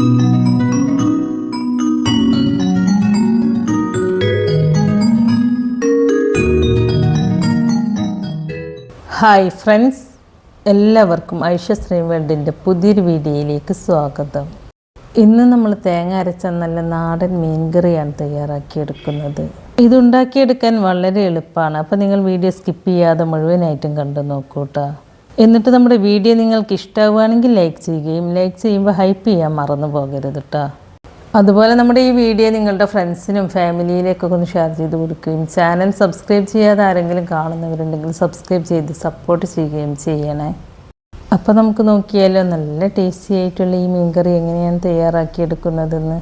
Hi friends, എല്ലാവർക്കും ഐഷ ശ്രീം വേൾഡിൻ്റെ പുതിയൊരു വീഡിയോയിലേക്ക് സ്വാഗതം. ഇന്ന് നമ്മൾ തേങ്ങ അരച്ച നല്ല നാടൻ മീൻകറിയാണ് തയ്യാറാക്കിയെടുക്കുന്നത്. ഇതുണ്ടാക്കിയെടുക്കാൻ വളരെ എളുപ്പമാണ്. അപ്പോൾ നിങ്ങൾ വീഡിയോ സ്കിപ്പ് ചെയ്യാതെ മുഴുവനായിട്ടും കണ്ടു നോക്കൂട്ടാ. എന്നിട്ട് നമ്മുടെ വീഡിയോ നിങ്ങൾക്ക് ഇഷ്ടമാവുകയാണെങ്കിൽ ലൈക്ക് ചെയ്യുകയും ലൈക്ക് ചെയ്യുമ്പോൾ ഹൈപ്പ് ചെയ്യാൻ മറന്നു പോകരുത് കേട്ടോ. അതുപോലെ നമ്മുടെ ഈ വീഡിയോ നിങ്ങളുടെ ഫ്രണ്ട്സിനും ഫാമിലിയിലേക്കൊക്കെ ഒന്ന് ഷെയർ ചെയ്ത് കൊടുക്കുകയും ചാനൽ സബ്സ്ക്രൈബ് ചെയ്യാതെ ആരെങ്കിലും കാണുന്നവരുണ്ടെങ്കിൽ സബ്സ്ക്രൈബ് ചെയ്ത് സപ്പോർട്ട് ചെയ്യുകയും ചെയ്യണേ. അപ്പോൾ നമുക്ക് നോക്കിയാലോ നല്ല ടേസ്റ്റി ആയിട്ടുള്ള ഈ മീൻകറി എങ്ങനെയാണ് തയ്യാറാക്കിയെടുക്കുന്നതെന്ന്.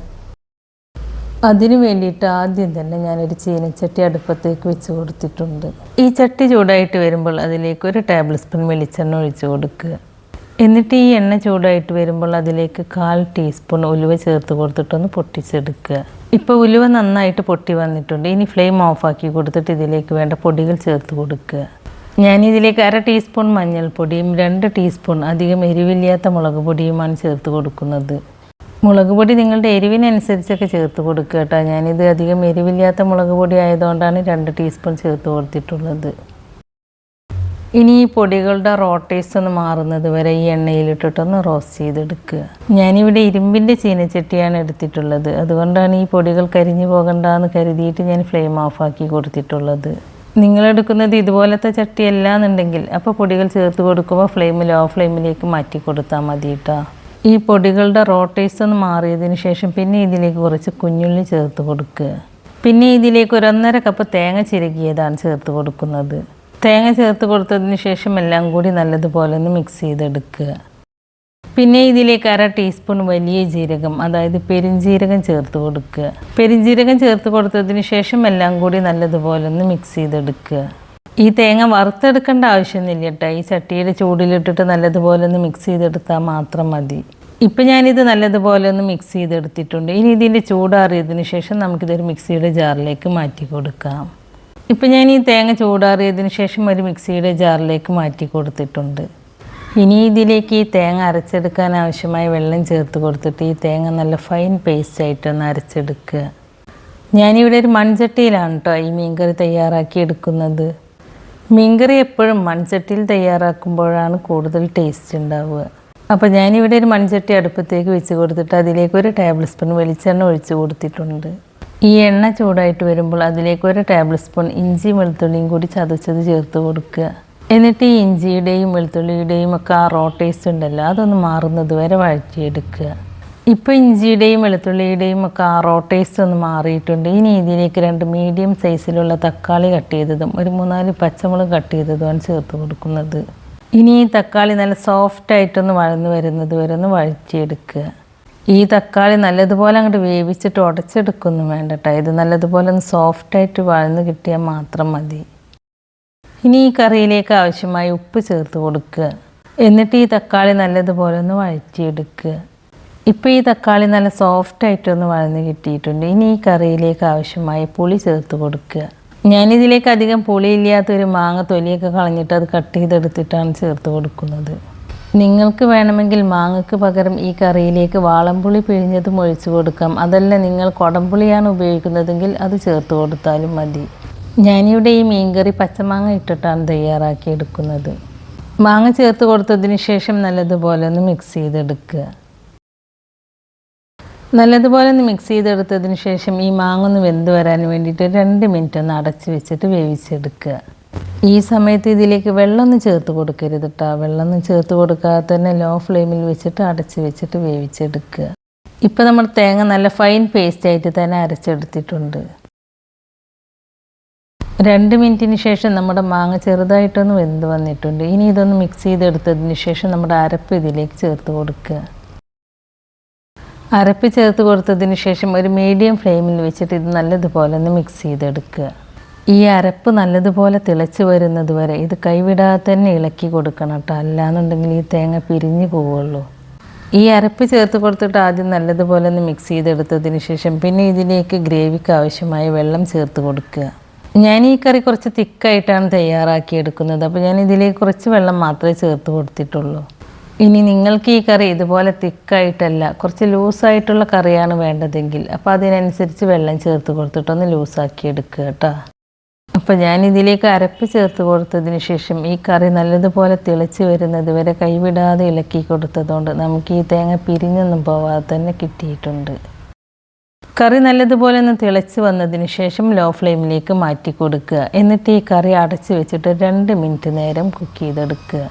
അതിനു വേണ്ടിയിട്ട് ആദ്യം തന്നെ ഞാനൊരു ചീനച്ചട്ടി അടുപ്പത്തേക്ക് വെച്ച് കൊടുത്തിട്ടുണ്ട്. ഈ ചട്ടി ചൂടായിട്ട് വരുമ്പോൾ അതിലേക്ക് 1 ടേബിൾ സ്പൂൺ വെളിച്ചെണ്ണ ഒഴിച്ച് കൊടുക്കുക. എന്നിട്ട് ഈ എണ്ണ ചൂടായിട്ട് വരുമ്പോൾ അതിലേക്ക് 1/4 ടീസ്പൂൺ ഉലുവ ചേർത്ത് കൊടുത്തിട്ടൊന്ന് പൊട്ടിച്ചെടുക്കുക. ഇപ്പോൾ ഉലുവ നന്നായിട്ട് പൊട്ടി വന്നിട്ടുണ്ട്. ഇനി ഫ്ലെയിം ഓഫാക്കി കൊടുത്തിട്ട് ഇതിലേക്ക് വേണ്ട പൊടികൾ ചേർത്ത് കൊടുക്കുക. ഞാനിതിലേക്ക് 1/2 ടീസ്പൂൺ മഞ്ഞൾപ്പൊടിയും 2 ടീസ്പൂൺ അധികം എരിവില്ലാത്ത മുളക് പൊടിയുമാണ് ചേർത്ത് കൊടുക്കുന്നത്. മുളക് പൊടി നിങ്ങളുടെ എരിവിനനുസരിച്ചൊക്കെ ചേർത്ത് കൊടുക്കുക കേട്ടോ. ഞാനിത് അധികം എരിവില്ലാത്ത മുളക് പൊടി ആയതുകൊണ്ടാണ് 2 ടീസ്പൂൺ ചേർത്ത് കൊടുത്തിട്ടുള്ളത്. ഇനി ഈ പൊടികളുടെ റോട്ടേഴ്സ് ഒന്ന് മാറുന്നത് വരെ ഈ എണ്ണയിലിട്ടിട്ടൊന്ന് റോസ്റ്റ് ചെയ്തെടുക്കുക. ഞാനിവിടെ ഇരുമ്പിൻ്റെ ചീനച്ചട്ടിയാണ് എടുത്തിട്ടുള്ളത്. അതുകൊണ്ടാണ് ഈ പൊടികൾ കരിഞ്ഞു പോകണ്ടെന്ന് കരുതിയിട്ട് ഞാൻ ഫ്ലെയിം ഓഫാക്കി കൊടുത്തിട്ടുള്ളത്. നിങ്ങളെടുക്കുന്നത് ഇതുപോലത്തെ ചട്ടിയല്ല എന്നുണ്ടെങ്കിൽ അപ്പോൾ പൊടികൾ ചേർത്ത് കൊടുക്കുമ്പോൾ ഫ്ലെയിം ലോ ഫ്ലെയിമിലേക്ക് മാറ്റി കൊടുത്താൽ മതി കേട്ടോ. ഈ പൊടികളുടെ റോട്ടേഴ്സ് ഒന്ന് മാറിയതിന് ശേഷം പിന്നെ ഇതിലേക്ക് കുറച്ച് കുഞ്ഞുള്ളി ചേർത്ത് കൊടുക്കുക. പിന്നെ ഇതിലേക്ക് 1.5 കപ്പ് തേങ്ങ ചിരകിയതാണ് ചേർത്ത് കൊടുക്കുന്നത്. തേങ്ങ ചേർത്ത് കൊടുത്തതിന് ശേഷം എല്ലാം കൂടി നല്ലതുപോലെ ഒന്ന് മിക്സ് ചെയ്തെടുക്കുക. പിന്നെ ഇതിലേക്ക് 1/2 ടീസ്പൂൺ വലിയ ജീരകം, അതായത് പെരുംജീരകം ചേർത്ത് കൊടുക്കുക. പെരുംജീരകം ചേർത്ത് കൊടുത്തതിന് ശേഷം എല്ലാം കൂടി നല്ലതുപോലെ ഒന്ന് മിക്സ് ചെയ്തെടുക്കുക. ഈ തേങ്ങ വറുത്തെടുക്കേണ്ട ആവശ്യമൊന്നുമില്ല കേട്ടോ. ഈ ചട്ടിയുടെ ചൂടിലിട്ടിട്ട് നല്ലതുപോലെ ഒന്ന് മിക്സ് ചെയ്തെടുത്താൽ മാത്രം മതി. ഇപ്പം ഞാനിത് നല്ലതുപോലെ ഒന്ന് മിക്സ് ചെയ്തെടുത്തിട്ടുണ്ട്. ഇനി ഇതിൻ്റെ ചൂടാറിയതിന് ശേഷം നമുക്കിതൊരു മിക്സിയുടെ ജാറിലേക്ക് മാറ്റി കൊടുക്കാം. ഇപ്പം ഞാൻ ഈ തേങ്ങ ചൂടാറിയതിന് ശേഷം ഒരു മിക്സിയുടെ ജാറിലേക്ക് മാറ്റി കൊടുത്തിട്ടുണ്ട്. ഇനി ഇതിലേക്ക് ഈ തേങ്ങ അരച്ചെടുക്കാൻ ആവശ്യമായ വെള്ളം ചേർത്ത് കൊടുത്തിട്ട് ഈ തേങ്ങ നല്ല ഫൈൻ പേസ്റ്റായിട്ടൊന്ന് അരച്ചെടുക്കുക. ഞാനിവിടെ ഒരു മൺചട്ടിയിലാണ് കേട്ടോ ഈ മീൻകറി തയ്യാറാക്കി എടുക്കുന്നത്. മീൻകറി എപ്പോഴും മൺചട്ടിയിൽ തയ്യാറാക്കുമ്പോഴാണ് കൂടുതൽ ടേസ്റ്റ് ഉണ്ടാവുക. അപ്പോൾ ഞാനിവിടെ ഒരു മൺചട്ടി അടുപ്പത്തേക്ക് വെച്ച് കൊടുത്തിട്ട് അതിലേക്ക് 1 ടേബിൾ സ്പൂൺ വെളിച്ചെണ്ണ ഒഴിച്ച് കൊടുത്തിട്ടുണ്ട്. ഈ എണ്ണ ചൂടായിട്ട് വരുമ്പോൾ അതിലേക്ക് 1 ടേബിൾ സ്പൂൺ ഇഞ്ചി വെളുത്തുള്ളിയും കൂടി ചതച്ചത് ചേർത്ത് കൊടുക്കുക. എന്നിട്ട് ഈ ഇഞ്ചിയുടെയും വെളുത്തുള്ളിയുടെയും ഒക്കെ ആ റോട്ടേഴ്സ് ഉണ്ടല്ലോ അതൊന്ന് മാറുന്നത് വരെ വഴറ്റിയെടുക്കുക. ഇപ്പോൾ ഇഞ്ചിയുടെയും വെളുത്തുള്ളിയുടെയും ഒക്കെ ആ റോട്ടേഴ്സ് ഒന്ന് മാറിയിട്ടുണ്ട്. ഇനി ഇതിലേക്ക് 2 മീഡിയം സൈസിലുള്ള തക്കാളി കട്ട് ചെയ്തതും 3-4 പച്ചമുളക് കട്ട് ചെയ്തതുമാണ് ചേർത്ത് കൊടുക്കുന്നത്. ഇനി ഈ തക്കാളി നല്ല സോഫ്റ്റായിട്ടൊന്ന് വഴന്ന് വരുന്നത് വരെ ഒന്ന് വഴറ്റിയെടുക്കുക. ഈ തക്കാളി നല്ലതുപോലെ അങ്ങോട്ട് വേവിച്ചിട്ട് ഉടച്ചെടുക്കൊന്നും വേണ്ട കേട്ടോ. ഇത് നല്ലതുപോലെ ഒന്ന് സോഫ്റ്റായിട്ട് വഴന്ന് കിട്ടിയാൽ മാത്രം മതി. ഇനി ഈ കറിയിലേക്ക് ആവശ്യമായ ഉപ്പ് ചേർത്ത് കൊടുക്കുക. എന്നിട്ട് ഈ തക്കാളി നല്ലതുപോലെ ഒന്ന് വഴറ്റിയെടുക്കുക. ഇപ്പോൾ ഈ തക്കാളി നല്ല സോഫ്റ്റായിട്ടൊന്ന് വഴന്ന് കിട്ടിയിട്ടുണ്ട്. ഇനി ഈ കറിയിലേക്ക് ആവശ്യമായ പുളി ചേർത്ത് കൊടുക്കുക. ഞാനിതിലേക്ക് അധികം പുളിയില്ലാത്തൊരു മാങ്ങ തൊലിയൊക്കെ കളഞ്ഞിട്ട് അത് കട്ട് ചെയ്തെടുത്തിട്ടാണ് ചേർത്ത് കൊടുക്കുന്നത്. നിങ്ങൾക്ക് വേണമെങ്കിൽ മാങ്ങയ്ക്ക് പകരം ഈ കറിയിലേക്ക് വാളംപുളി പിഴിഞ്ഞതും ഒഴിച്ചു കൊടുക്കാം. അതല്ല നിങ്ങൾ കുടംപുളിയാണ് ഉപയോഗിക്കുന്നതെങ്കിൽ അത് ചേർത്ത് കൊടുത്താലും മതി. ഞാനിവിടെ ഈ മീൻകറി പച്ചമാങ്ങ ഇട്ടിട്ടാണ് തയ്യാറാക്കിയെടുക്കുന്നത്. മാങ്ങ ചേർത്ത് കൊടുത്തതിന് ശേഷം നല്ലതുപോലെ ഒന്ന് മിക്സ് ചെയ്തെടുക്കുക. നല്ലതുപോലെ ഒന്ന് മിക്സ് ചെയ്തെടുത്തതിന് ശേഷം ഈ മാങ്ങ ഒന്ന് വെന്ത് വരാൻ വേണ്ടിയിട്ട് 2 മിനിറ്റ് ഒന്ന് അടച്ച് വെച്ചിട്ട് വേവിച്ചെടുക്കുക. ഈ സമയത്ത് ഇതിലേക്ക് വെള്ളമൊന്നും ചേർത്ത് കൊടുക്കരുത് കേട്ടോ. വെള്ളമൊന്നും ചേർത്ത് കൊടുക്കാതെ തന്നെ ലോ ഫ്ലെയിമിൽ വെച്ചിട്ട് അടച്ച് വെച്ചിട്ട് വേവിച്ചെടുക്കുക. ഇപ്പോൾ നമ്മൾ തേങ്ങ നല്ല ഫൈൻ പേസ്റ്റായിട്ട് തന്നെ അരച്ചെടുത്തിട്ടുണ്ട്. 2 മിനിറ്റിന് ശേഷം നമ്മുടെ മാങ്ങ ചെറുതായിട്ടൊന്ന് വെന്ത് വന്നിട്ടുണ്ട്. ഇനി ഇതൊന്ന് മിക്സ് ചെയ്തെടുത്തതിന് ശേഷം നമ്മുടെ അരപ്പ് ഇതിലേക്ക് ചേർത്ത് കൊടുക്കുക. അരപ്പ് ചേർത്ത് കൊടുത്തതിന് ശേഷം ഒരു മീഡിയം ഫ്ലെയിമിൽ വെച്ചിട്ട് ഇത് നല്ലതുപോലെ ഒന്ന് മിക്സ് ചെയ്തെടുക്കുക. ഈ അരപ്പ് നല്ലതുപോലെ തിളച്ച് വരുന്നത് വരെ ഇത് കൈവിടാതെ തന്നെ ഇളക്കി കൊടുക്കണം കേട്ടോ. അല്ലാന്നുണ്ടെങ്കിൽ ഈ തേങ്ങ പിരിഞ്ഞു പോവുള്ളൂ. ഈ അരപ്പ് ചേർത്ത് കൊടുത്തിട്ട് ആദ്യം നല്ലതുപോലെ ഒന്ന് മിക്സ് ചെയ്തെടുത്തതിന് ശേഷം പിന്നെ ഇതിലേക്ക് ഗ്രേവിക്ക് ആവശ്യമായ വെള്ളം ചേർത്ത് കൊടുക്കുക. ഞാൻ ഈ കറി കുറച്ച് തിക്കായിട്ടാണ് തയ്യാറാക്കിയെടുക്കുന്നത്. അപ്പോൾ ഞാൻ ഇതിലേക്ക് കുറച്ച് വെള്ളം മാത്രമേ ചേർത്ത് കൊടുത്തിട്ടുള്ളൂ. ഇനി നിങ്ങൾക്ക് ഈ കറി ഇതുപോലെ തിക്കായിട്ടല്ല കുറച്ച് ലൂസായിട്ടുള്ള കറിയാണ് വേണ്ടതെങ്കിൽ അപ്പോൾ അതിനനുസരിച്ച് വെള്ളം ചേർത്ത് കൊടുത്തിട്ടൊന്ന് ലൂസാക്കി എടുക്കുക കേട്ടോ. അപ്പോൾ ഞാനിതിലേക്ക് അരപ്പ് ചേർത്ത് കൊടുത്തതിന് ശേഷം ഈ കറി നല്ലതുപോലെ തിളച്ച് വരുന്നത് വരെ കൈവിടാതെ ഇളക്കി കൊടുത്തതുകൊണ്ട് നമുക്ക് ഈ തേങ്ങ പിരിഞ്ഞൊന്നും പോവാതെ തന്നെ കിട്ടിയിട്ടുണ്ട്. കറി നല്ലതുപോലെ ഒന്ന് തിളച്ച് വന്നതിന് ശേഷം ലോ ഫ്ലെയിമിലേക്ക് മാറ്റി കൊടുക്കുക. എന്നിട്ട് ഈ കറി അടച്ച് വെച്ചിട്ട് 2 മിനിറ്റ് നേരം കുക്ക് ചെയ്തെടുക്കുക.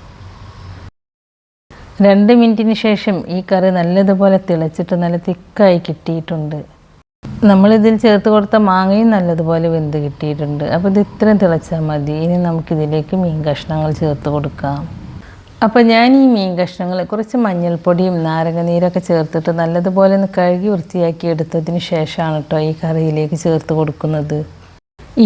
2 മിനിറ്റിന് ശേഷം ഈ കറി നല്ലതുപോലെ തിളച്ചിട്ട് നല്ല തിക്കായി കിട്ടിയിട്ടുണ്ട്. നമ്മളിതിൽ ചേർത്ത് കൊടുത്ത മാങ്ങയും നല്ലതുപോലെ വെന്ത് കിട്ടിയിട്ടുണ്ട്. അപ്പോൾ ഇത് ഇത്രയും തിളച്ചാൽ മതി. ഇനി നമുക്കിതിലേക്ക് മീൻ കഷ്ണങ്ങൾ ചേർത്ത് കൊടുക്കാം. അപ്പോൾ ഞാൻ ഈ മീൻ കഷ്ണങ്ങൾ കുറച്ച് മഞ്ഞൾപ്പൊടിയും നാരങ്ങ നീരൊക്കെ ചേർത്തിട്ട് നല്ലതുപോലെ ഒന്ന് കഴുകി വൃത്തിയാക്കി എടുത്തതിന് ശേഷമാണ് കേട്ടോ ഈ കറിയിലേക്ക് ചേർത്ത് കൊടുക്കുന്നത്.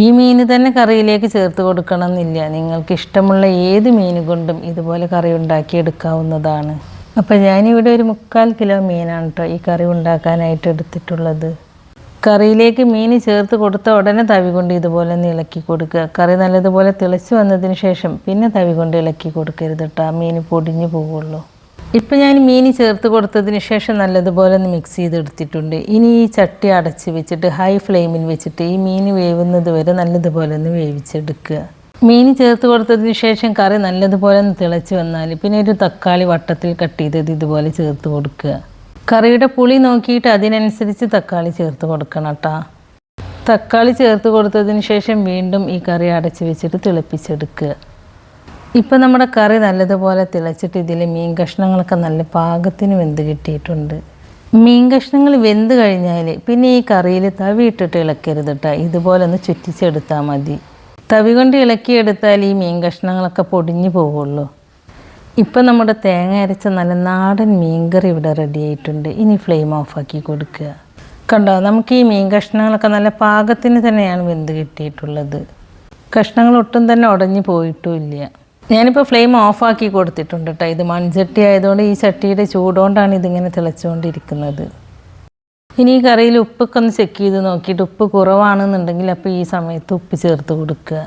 ഈ മീൻ തന്നെ കറിയിലേക്ക് ചേർത്ത് കൊടുക്കണം എന്നില്ല. നിങ്ങൾക്ക് ഇഷ്ടമുള്ള ഏത് മീൻ കൊണ്ടും ഇതുപോലെ കറി ഉണ്ടാക്കി എടുക്കാവുന്നതാണ്. അപ്പോൾ ഞാനിവിടെ ഒരു 3/4 കിലോ മീനാണ് കേട്ടോ ഈ കറി ഉണ്ടാക്കാനായിട്ട് എടുത്തിട്ടുള്ളത്. കറിയിലേക്ക് മീൻ ചേർത്ത് കൊടുത്ത ഉടനെ തവി കൊണ്ട് ഇതുപോലെ ഒന്ന് ഇളക്കി കൊടുക്കുക. കറി നല്ലതുപോലെ തിളച്ച് വന്നതിന് ശേഷം പിന്നെ തവി കൊണ്ട് ഇളക്കി കൊടുക്കരുത് കേട്ടോ, മീൻ പൊടിഞ്ഞു പോവുള്ളൂ. ഇപ്പം ഞാൻ മീൻ ചേർത്ത് കൊടുത്തതിന് ശേഷം നല്ലതുപോലെ ഒന്ന് മിക്സ് ചെയ്തെടുത്തിട്ടുണ്ട്. ഇനി ഈ ചട്ടി അടച്ച് വെച്ചിട്ട് ഹൈ ഫ്ലെയിമിൽ വെച്ചിട്ട് ഈ മീൻ വേവുന്നത് വരെ നല്ലതുപോലെ ഒന്ന് വേവിച്ചെടുക്കുക. മീൻ ചേർത്ത് കൊടുത്തതിന് ശേഷം കറി നല്ലതുപോലെ ഒന്ന് തിളച്ച് വന്നാൽ പിന്നെ ഒരു തക്കാളി വട്ടത്തിൽ കട്ട് ചെയ്തത് ഇതുപോലെ ചേർത്ത് കൊടുക്കുക. കറിയുടെ പുളി നോക്കിയിട്ട് അതിനനുസരിച്ച് തക്കാളി ചേർത്ത് കൊടുക്കണം കേട്ടോ. തക്കാളി ചേർത്ത് കൊടുത്തതിന് ശേഷം വീണ്ടും ഈ കറി അടച്ച് വെച്ചിട്ട് തിളപ്പിച്ചെടുക്കുക. ഇപ്പം നമ്മുടെ കറി നല്ലതുപോലെ തിളച്ചിട്ട് ഇതിൽ മീൻ കഷ്ണങ്ങളൊക്കെ നല്ല പാകത്തിന് വെന്ത് കിട്ടിയിട്ടുണ്ട്. മീൻ കഷ്ണങ്ങൾ വെന്ത് കഴിഞ്ഞാൽ പിന്നെ ഈ കറിയിൽ തവി ഇട്ടിട്ട് ഇളക്കരുത് കേട്ടോ, ഇതുപോലെ ഒന്ന് ചുറ്റിച്ചെടുത്താൽ മതി. തവി കൊണ്ട് ഇളക്കിയെടുത്താൽ ഈ മീൻ കഷ്ണങ്ങളൊക്കെ പൊടിഞ്ഞു പോവുള്ളൂ. ഇപ്പം നമ്മുടെ തേങ്ങ അരച്ച നല്ല നാടൻ മീൻകറി ഇവിടെ റെഡി ആയിട്ടുണ്ട്. ഇനി ഫ്ലെയിം ഓഫാക്കി കൊടുക്കുക. കണ്ടോ, നമുക്ക് ഈ മീൻ കഷ്ണങ്ങളൊക്കെ നല്ല പാകത്തിന് തന്നെയാണ് വെന്ത് കിട്ടിയിട്ടുള്ളത്. കഷ്ണങ്ങൾ ഒട്ടും തന്നെ ഉടഞ്ഞു പോയിട്ടുമില്ല. ഞാനിപ്പോൾ ഫ്ലെയിം ഓഫാക്കി കൊടുത്തിട്ടുണ്ട് കേട്ടോ. ഇത് മൺചട്ടി ആയതുകൊണ്ട് ഈ ചട്ടിയുടെ ചൂടുകൊണ്ടാണ് ഇതിങ്ങനെ തിളച്ചുകൊണ്ടിരിക്കുന്നത്. ഇനി ഈ കറിയിൽ ഉപ്പൊക്കെ ഒന്ന് ചെക്ക് ചെയ്ത് നോക്കിയിട്ട് ഉപ്പ് കുറവാണെന്നുണ്ടെങ്കിൽ അപ്പോൾ ഈ സമയത്ത് ഉപ്പ് ചേർത്ത് കൊടുക്കുക.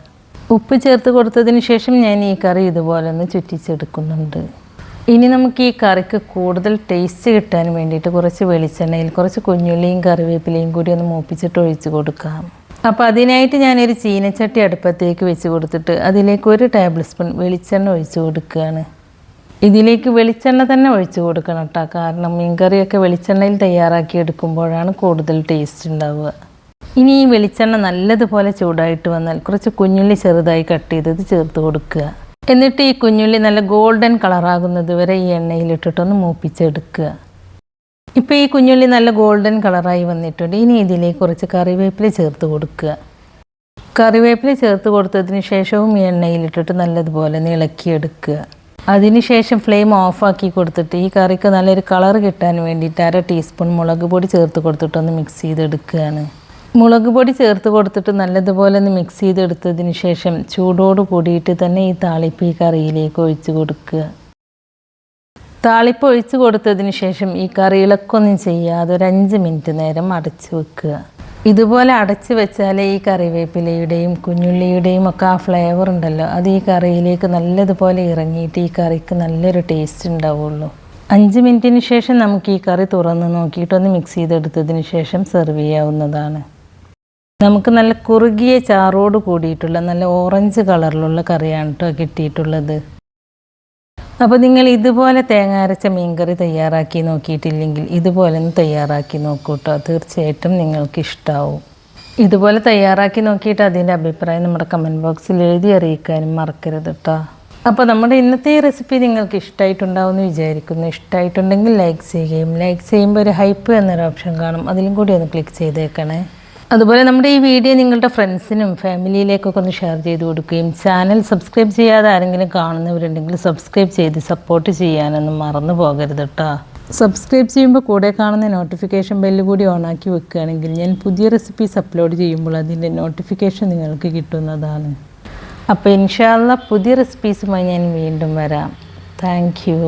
ഉപ്പ് ചേർത്ത് കൊടുത്തതിന് ശേഷം ഞാൻ ഈ കറി ഇതുപോലെ ഒന്ന് ചുറ്റിച്ചെടുക്കുന്നുണ്ട്. ഇനി നമുക്ക് ഈ കറിക്ക് കൂടുതൽ ടേസ്റ്റ് കിട്ടാൻ വേണ്ടിയിട്ട് കുറച്ച് വെളിച്ചെണ്ണയിൽ കുറച്ച് കുഞ്ഞുള്ളിയും കറിവേപ്പിലയും കൂടി ഒന്ന് മൂപ്പിച്ചിട്ട് ഒഴിച്ച് കൊടുക്കാം. അപ്പോൾ അതിനായിട്ട് ഞാനൊരു ചീനച്ചട്ടി അടുപ്പത്തേക്ക് വെച്ച് കൊടുത്തിട്ട് അതിലേക്ക് 1 ടേബിൾ സ്പൂൺ വെളിച്ചെണ്ണ ഒഴിച്ച് കൊടുക്കുകയാണ്. ഇതിലേക്ക് വെളിച്ചെണ്ണ തന്നെ ഒഴിച്ച് കൊടുക്കണം കേട്ടോ, കാരണം മീൻകറിയൊക്കെ വെളിച്ചെണ്ണയിൽ തയ്യാറാക്കി എടുക്കുമ്പോഴാണ് കൂടുതൽ ടേസ്റ്റ് ഉണ്ടാവുക. ഇനി ഈ വെളിച്ചെണ്ണ നല്ലതുപോലെ ചൂടായിട്ട് വന്നാൽ കുറച്ച് കുഞ്ഞുള്ളി ചെറുതായി കട്ട് ചെയ്തത് ചേർത്ത് കൊടുക്കുക. എന്നിട്ട് ഈ കുഞ്ഞുള്ളി നല്ല ഗോൾഡൻ കളറാകുന്നത് വരെ ഈ എണ്ണയിലിട്ടിട്ടൊന്ന് മൂപ്പിച്ചെടുക്കുക. ഇപ്പോൾ ഈ കുഞ്ഞുള്ളി നല്ല ഗോൾഡൻ കളറായി വന്നിട്ടുണ്ട്. ഇനി ഇതിലേക്ക് കുറച്ച് കറിവേപ്പില ചേർത്ത് കൊടുക്കുക. കറിവേപ്പില ചേർത്ത് കൊടുത്തതിന് ശേഷവും ഈ എണ്ണയിലിട്ടിട്ട് നല്ലതുപോലെ ഇളക്കിയെടുക്കുക. അതിനുശേഷം ഫ്ലെയിം ഓഫാക്കി കൊടുത്തിട്ട് ഈ കറിക്ക് നല്ലൊരു കളർ കിട്ടാൻ വേണ്ടിയിട്ട് 1/2 ടീസ്പൂൺ മുളക് പൊടി ചേർത്ത് കൊടുത്തിട്ടൊന്ന് മിക്സ് ചെയ്തെടുക്കുകയാണ്. മുളക് പൊടി ചേർത്ത് കൊടുത്തിട്ട് നല്ലതുപോലെ ഒന്ന് മിക്സ് ചെയ്തെടുത്തതിന് ശേഷം ചൂടോട് കൂടിയിട്ട് തന്നെ ഈ താളിപ്പ് ഈ കറിയിലേക്ക് ഒഴിച്ച് കൊടുക്കുക. താളിപ്പ് ഒഴിച്ച് കൊടുത്തതിന് ശേഷം ഈ കറി ഇളക്കൊന്നും ചെയ്യാതെ ഒരു 5 മിനിറ്റ് നേരം അടച്ച് വെക്കുക. ഇതുപോലെ അടച്ച് വെച്ചാലേ ഈ കറിവേപ്പിലയുടെയും കുഞ്ഞുള്ളിയുടെയും ഒക്കെ ആ ഫ്ലേവർ ഉണ്ടല്ലോ അത് ഈ കറിയിലേക്ക് നല്ലതുപോലെ ഇറങ്ങിയിട്ട് ഈ കറിക്ക് നല്ലൊരു ടേസ്റ്റ് ഉണ്ടാവുള്ളൂ. 5 മിനിറ്റിന് ശേഷം നമുക്ക് ഈ കറി തുറന്ന് നോക്കിയിട്ടൊന്ന് മിക്സ് ചെയ്തെടുത്തതിന് ശേഷം സെർവ് ചെയ്യാവുന്നതാണ്. നമുക്ക് നല്ല കുറുകിയ ചാറോട് കൂടിയിട്ടുള്ള നല്ല ഓറഞ്ച് കളറിലുള്ള കറിയാണ് കേട്ടോ കിട്ടിയിട്ടുള്ളത്. അപ്പോൾ നിങ്ങൾ ഇതുപോലെ തേങ്ങ അരച്ച മീൻകറി തയ്യാറാക്കി നോക്കിയിട്ടില്ലെങ്കിൽ ഇതുപോലെ ഒന്ന് തയ്യാറാക്കി നോക്കൂ കേട്ടോ, തീർച്ചയായിട്ടും നിങ്ങൾക്ക് ഇഷ്ടമാവും. ഇതുപോലെ തയ്യാറാക്കി നോക്കിയിട്ട് അതിൻ്റെ അഭിപ്രായം നമ്മുടെ കമൻറ്റ് ബോക്സിൽ എഴുതി അറിയിക്കാനും മറക്കരുത് കേട്ടോ. അപ്പോൾ നമ്മുടെ ഇന്നത്തെ ഈ റെസിപ്പി നിങ്ങൾക്ക് ഇഷ്ടമായിട്ടുണ്ടാവുമെന്ന് വിചാരിക്കുന്നു. ഇഷ്ടമായിട്ടുണ്ടെങ്കിൽ ലൈക്ക് ചെയ്യുകയും ലൈക്ക് ചെയ്യുമ്പോൾ ഒരു ഹൈപ്പ് എന്നൊരു ഓപ്ഷൻ കാണും, അതിലും കൂടി ഒന്ന് ക്ലിക്ക് ചെയ്തേക്കണേ. അതുപോലെ നമ്മുടെ ഈ വീഡിയോ നിങ്ങളുടെ ഫ്രണ്ട്സിനും ഫാമിലിയിലേക്കൊക്കെ ഒന്ന് ഷെയർ ചെയ്ത് കൊടുക്കുകയും ചാനൽ സബ്സ്ക്രൈബ് ചെയ്യാതെ ആരെങ്കിലും കാണുന്നവരുണ്ടെങ്കിൽ സബ്സ്ക്രൈബ് ചെയ്ത് സപ്പോർട്ട് ചെയ്യാനൊന്നും മറന്നു പോകരുത് കേട്ടോ. സബ്സ്ക്രൈബ് ചെയ്യുമ്പോൾ കൂടെ കാണുന്ന നോട്ടിഫിക്കേഷൻ ബെല്ല് കൂടി ഓണാക്കി വെക്കുകയാണെങ്കിൽ ഞാൻ പുതിയ റെസിപ്പീസ് അപ്ലോഡ് ചെയ്യുമ്പോൾ അതിൻ്റെ നോട്ടിഫിക്കേഷൻ നിങ്ങൾക്ക് കിട്ടുന്നതാണ്. അപ്പോൾ ഇൻഷാ അല്ലാഹ് പുതിയ റെസിപ്പീസുമായി ഞാൻ വീണ്ടും വരാം. Thank you.